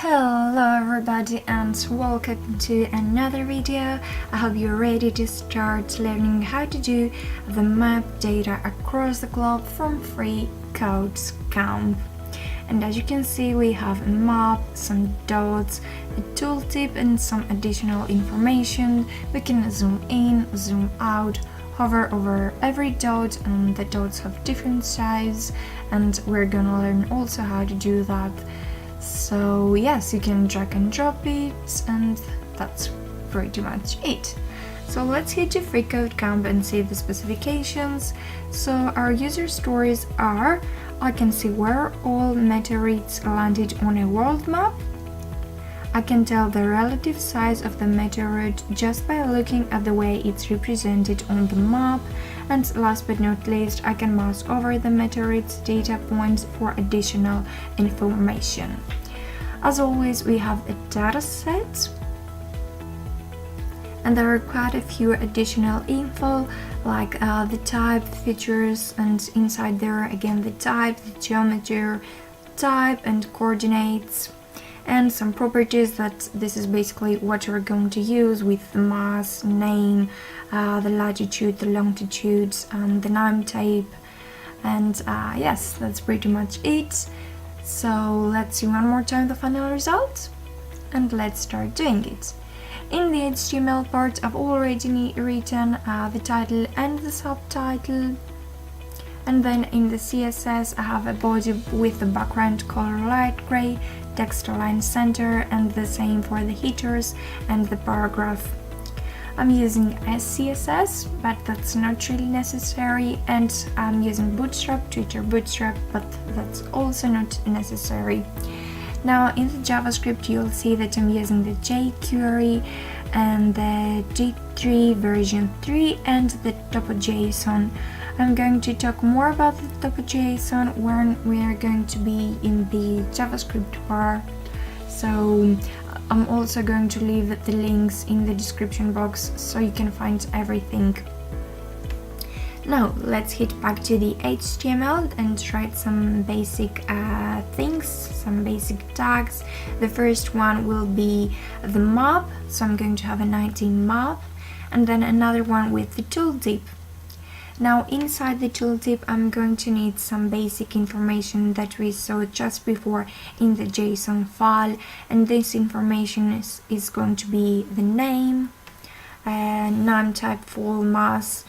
Hello everybody and welcome to another video. I hope you're ready to start learning how to do the map data across the globe from FreeCodeCamp. And as you can see, we have a map, some dots, a tooltip and some additional information. We can zoom in, zoom out, hover over every dot, and the dots have different size, and we're gonna learn also how to do that. So yes, you can drag and drop it, and that's pretty much it. So let's head to FreeCodeCamp and see the specifications. So our user stories are: I can see where all meteorites landed on a world map. I can tell the relative size of the meteorite just by looking at the way it's represented on the map. And last but not least, I can mouse over the meteorite's data points for additional information. As always, we have a data set, and there are quite a few additional info like the type, features, and inside there again the type, the geometry type and coordinates, and some properties that this is basically what you're going to use with the mass, name, the latitude, the longitudes, and the name type. And yes, that's pretty much it. So let's see one more time the final result, and let's start doing it. In the HTML part, I've already written the title and the subtitle, and then in the CSS I have a body with the background color light gray, text align center, and the same for the headers and the paragraph. I'm using SCSS, but that's not really necessary, and I'm using Bootstrap, Twitter Bootstrap, but that's also not necessary. Now in the JavaScript you'll see that I'm using the jQuery and the D3 version 3 and the TopoJson. I'm going to talk more about the TopoJson when we are going to be in the JavaScript part. So I'm also going to leave the links in the description box so you can find everything. Now let's head back to the HTML and write some basic things, some basic tags. The first one will be the map, so I'm going to have a 19 map, and then another one with the tooltip. Now inside the tooltip I'm going to need some basic information that we saw just before in the JSON file, and this information is going to be the name, name type, full mass,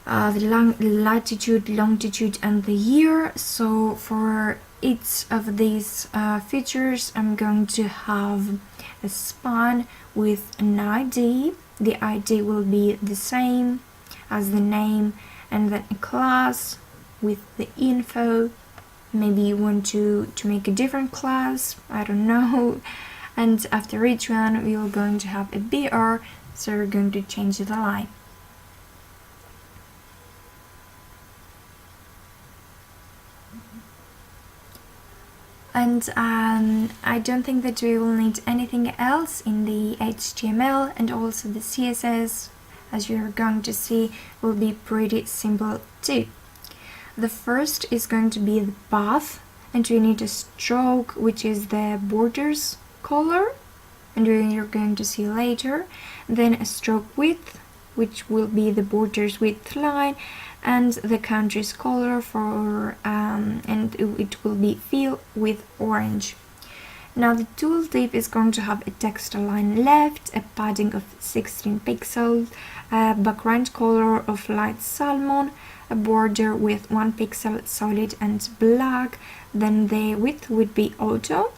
the latitude, longitude, and the year. So for each of these features I'm going to have a span with an ID. The ID will be the same as the name, and then a class with the info. Maybe you want to make a different class, I don't know. And after each one we are going to have a BR, so we're going to change the line. And I don't think that we will need anything else in the HTML, and also the CSS, as you're going to see, will be pretty simple too. The first is going to be the path, and we need a stroke, which is the borders color, and you're going to see later. Then a stroke width, which will be the borders width line, and the country's color for and it will be fill with orange. Now the tooltip is going to have a text align left, a padding of 16 pixels, a background color of light salmon, a border with 1 pixel solid and black, then the width would be auto,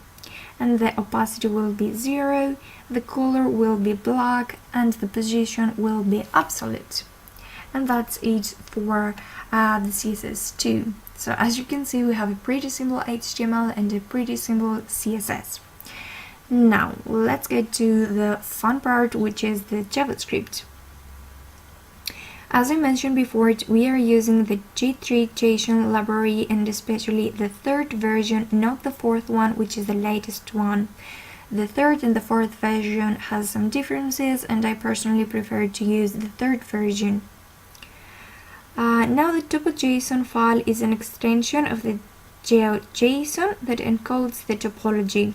and the opacity will be 0, the color will be black, and the position will be absolute. And that's it for the CSS too. So as you can see, we have a pretty simple HTML and a pretty simple CSS. Now let's get to the fun part, which is the JavaScript. As I mentioned before, we are using the D3.js library, and especially the third version, not the fourth one, which is the latest one. The third and the fourth version has some differences, and I personally prefer to use the third version. Now the TopoJson file is an extension of the GeoJSON that encodes the topology,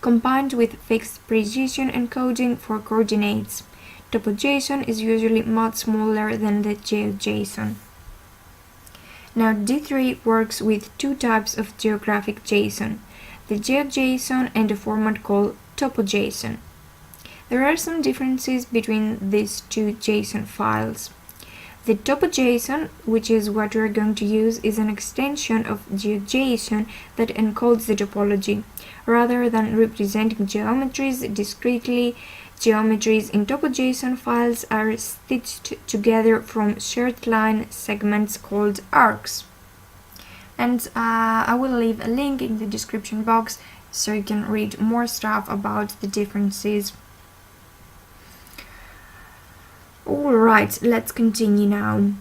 combined with fixed precision encoding for coordinates. TopoJSON is usually much smaller than the GeoJSON. Now D3 works with two types of geographic JSON, the GeoJSON and a format called TopoJSON. There are some differences between these two JSON files. The TopoJSON, which is what we're going to use, is an extension of GeoJSON that encodes the topology. Rather than representing geometries discretely, geometries in TopoJSON files are stitched together from shared line segments called arcs. And I will leave a link in the description box so you can read more stuff about the differences. Alright, let's continue now.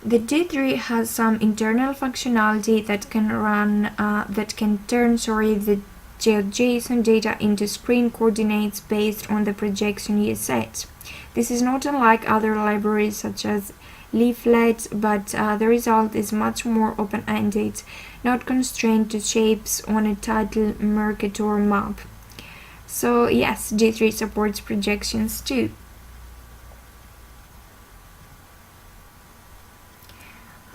The D3 has some internal functionality that can turn the GeoJSON data into screen coordinates based on the projection you set. This is not unlike other libraries such as Leaflet, but the result is much more open-ended, not constrained to shapes on a title, Mercator map. So yes, D3 supports projections too.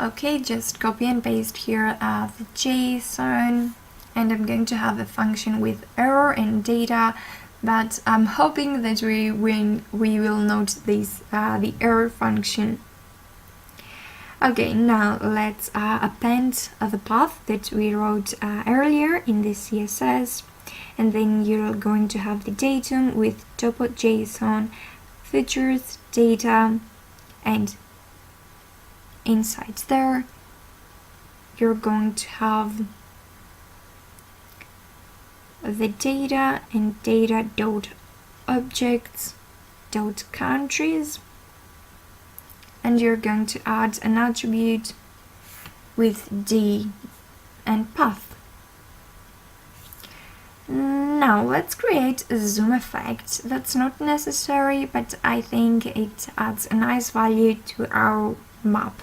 Okay, just copy and paste here the JSON, and I'm going to have a function with error and data, but I'm hoping that we will note this the error function. Okay, now let's append the path that we wrote earlier in the CSS, and then you're going to have the datum with TopoJSON, features, data, and inside there you're going to have the data and data.objects.countries, and you're going to add an attribute with D and path. Now let's create a zoom effect. That's not necessary, but I think it adds a nice value to our map.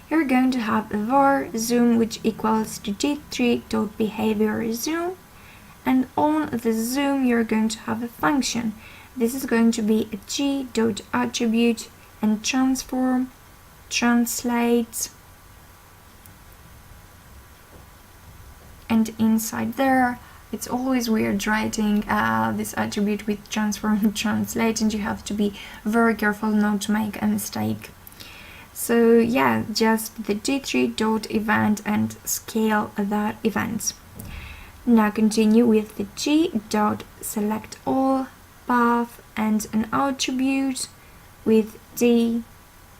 You're going to have a var zoom which equals to d3.behavior zoom, and on the zoom you're going to have a function. This is going to be a g.attribute and transform, translate, and inside there it's always weird writing this attribute with transform and translate, and you have to be very careful not to make a mistake. So yeah, just the d3.event and scale that event. Now continue with the g.selectAll path and an attribute with d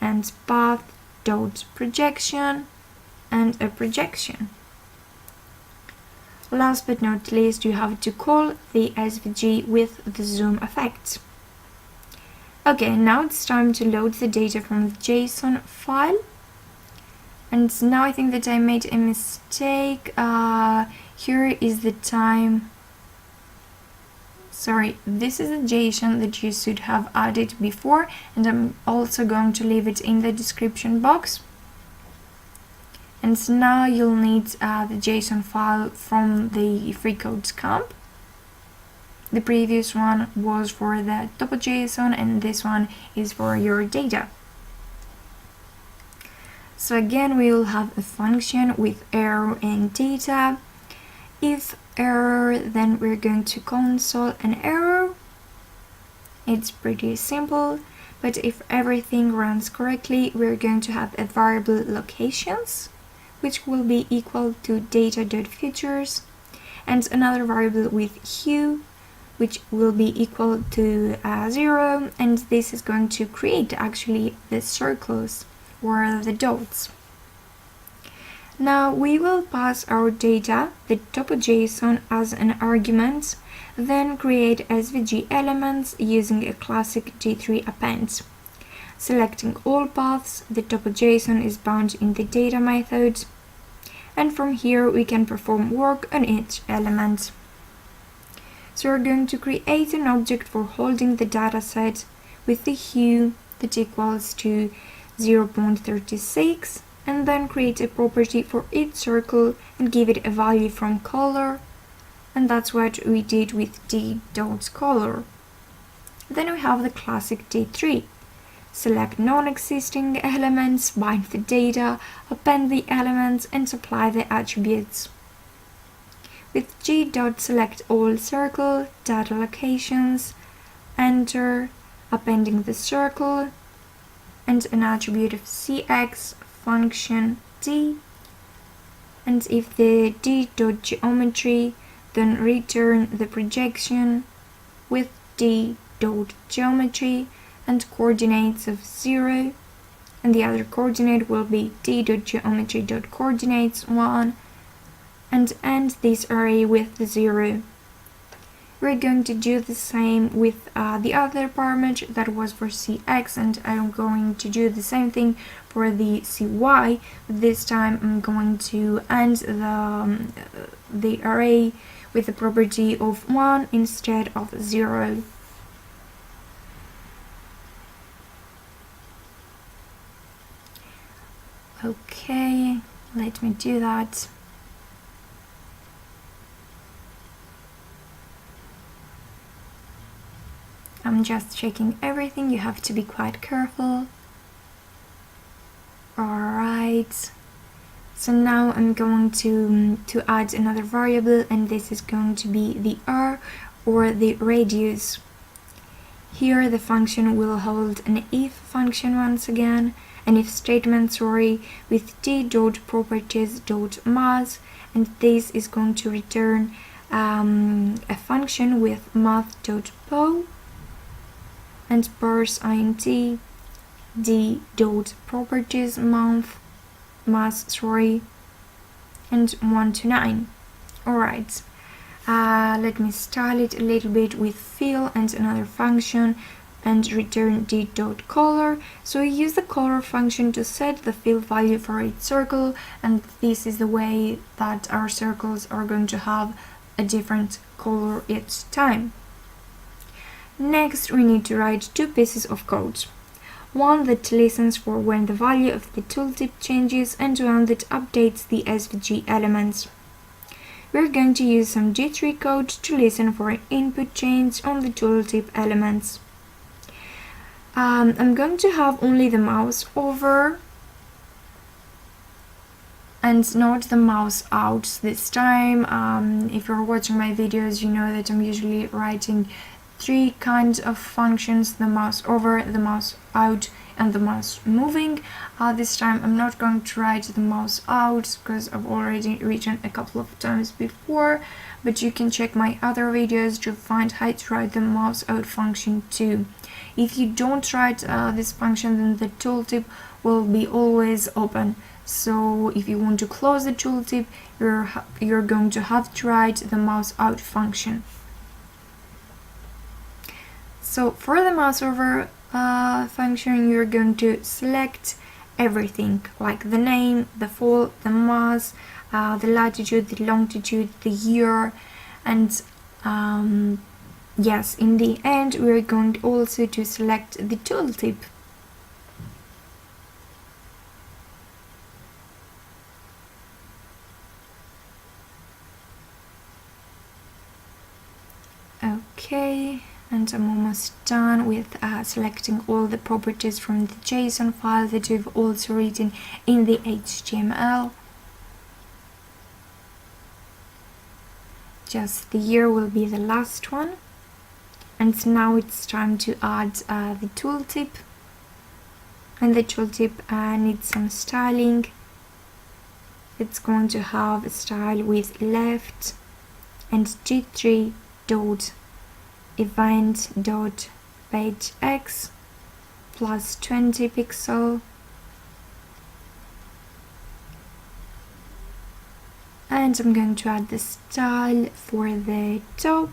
and path.projection and a projection. Last but not least, you have to call the SVG with the zoom effect. Okay, now it's time to load the data from the JSON file. And now I think that I made a mistake. Here is the time. Sorry, this is a JSON that you should have added before, and I'm also going to leave it in the description box. And so now you'll need the JSON file from the FreeCodeCamp. The previous one was for the TopoJSON, and this one is for your data. So again, we will have a function with error and data. If error, then we're going to console an error. It's pretty simple, but if everything runs correctly, we're going to have a variable locations, which will be equal to data.features, and another variable with hue, which will be equal to 0, and this is going to create actually the circles or the dots. Now we will pass our data, the TopoJSON, as an argument, then create SVG elements using a classic D3 append. Selecting all paths, the TopoJSON is bound in the data method, and from here we can perform work on each element. So we're going to create an object for holding the dataset with the hue that equals to 0.36 and then create a property for each circle and give it a value from color, and that's what we did with d.color. Then we have the classic D3. Select non-existing elements, bind the data, append the elements, and supply the attributes. With g.select all circle, data locations, enter, appending the circle, and an attribute of cx, function d, and if the d.geometry, then return the projection with d.geometry and coordinates of 0, and the other coordinate will be d.geometry.coordinates 1, and end this array with 0. We're going to do the same with the other parameter that was for cx, and I'm going to do the same thing for the cy. This time I'm going to end the array with the property of 1 instead of 0. Okay, let me do that. I'm just checking everything, you have to be quite careful. Alright, so now I'm going to add another variable, and this is going to be the r, or the radius. Here the function will hold an if function once again, an if statement, with d.properties.math, and this is going to return a function with math.po, and parse int d.properties math, and 1 to 9. Alright, let me style it a little bit with fill and another function, and return d.color. So we use the color function to set the fill value for each circle, and this is the way that our circles are going to have a different color each time. Next, we need to write two pieces of code. One that listens for when the value of the tooltip changes, and one that updates the SVG elements. We're going to use some D3 code to listen for an input change on the tooltip elements. I'm going to have only the mouse over and not the mouse out this time. If you're watching my videos, you know that I'm usually writing three kinds of functions: the mouse over, the mouse out, and the mouse moving. This time I'm not going to write the mouse out because I've already written a couple of times before, but you can check my other videos to find how to write the mouse out function too. If you don't write this function, then the tooltip will be always open. So if you want to close the tooltip, you're going to have to write the mouse out function. So for the mouse over function, you're going to select everything, like the name, the fall, the mass, the latitude, the longitude, the year, and yes, in the end we're going to also to select the tooltip. Okay, and I'm almost done with selecting all the properties from the JSON file that we've also written in the HTML. Just the year will be the last one. And now it's time to add the tooltip. And the tooltip needs some styling. It's going to have a style with left and d3.event.pagex plus 20 pixel. And I'm going to add the style for the top.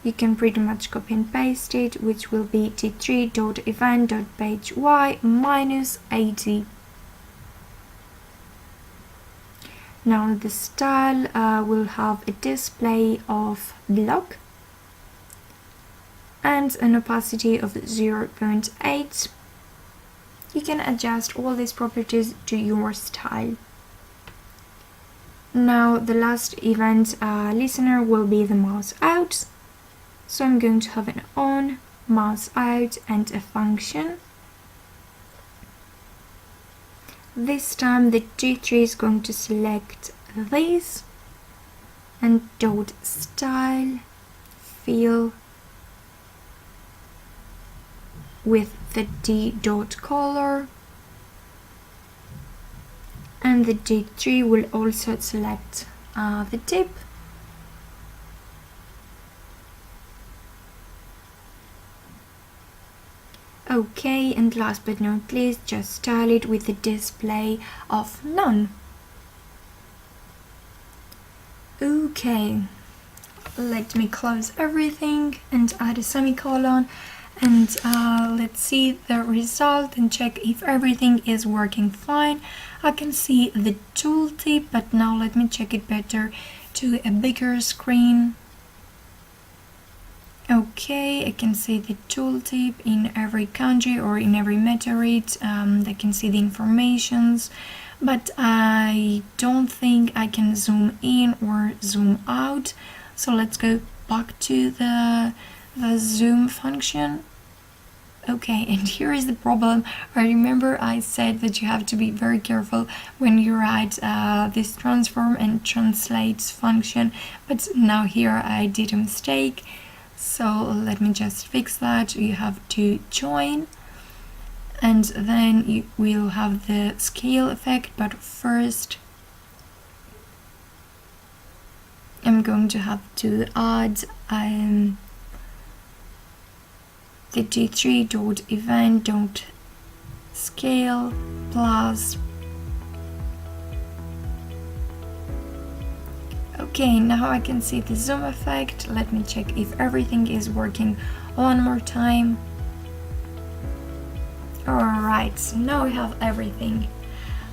You can pretty much copy and paste it, which will be d3.event.pagey minus 80. Now the style will have a display of block and an opacity of 0.8, You can adjust all these properties to your style. Now the last event listener will be the mouse out. So I'm going to have an on, mouse out, and a function. This time the D3 is going to select this and dot style fill with the D dot color, and the D3 will also select the tip. Okay, and last but not least, just style it with the display of none. Okay, let me close everything and add a semicolon, and let's see the result and check if everything is working fine. I can see the tooltip, but now let me check it better to a bigger screen. Okay, I can see the tooltip in every country or in every meteorite. I can see the informations, but I don't think I can zoom in or zoom out. So let's go back to the zoom function. Okay, and here is the problem. I remember I said that you have to be very careful when you write this transform and translates function, but now here I did a mistake. So let me just fix that. You have to join, and then you will have the scale effect, but first I'm going to have to add the d3.event.scale plus. Okay, now I can see the zoom effect. Let me check if everything is working one more time. Alright, so now we have everything.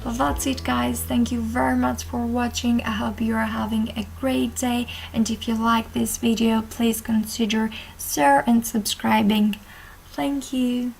Well, that's it guys, thank you very much for watching. I hope you are having a great day, and if you like this video, please consider share and subscribing. Thank you.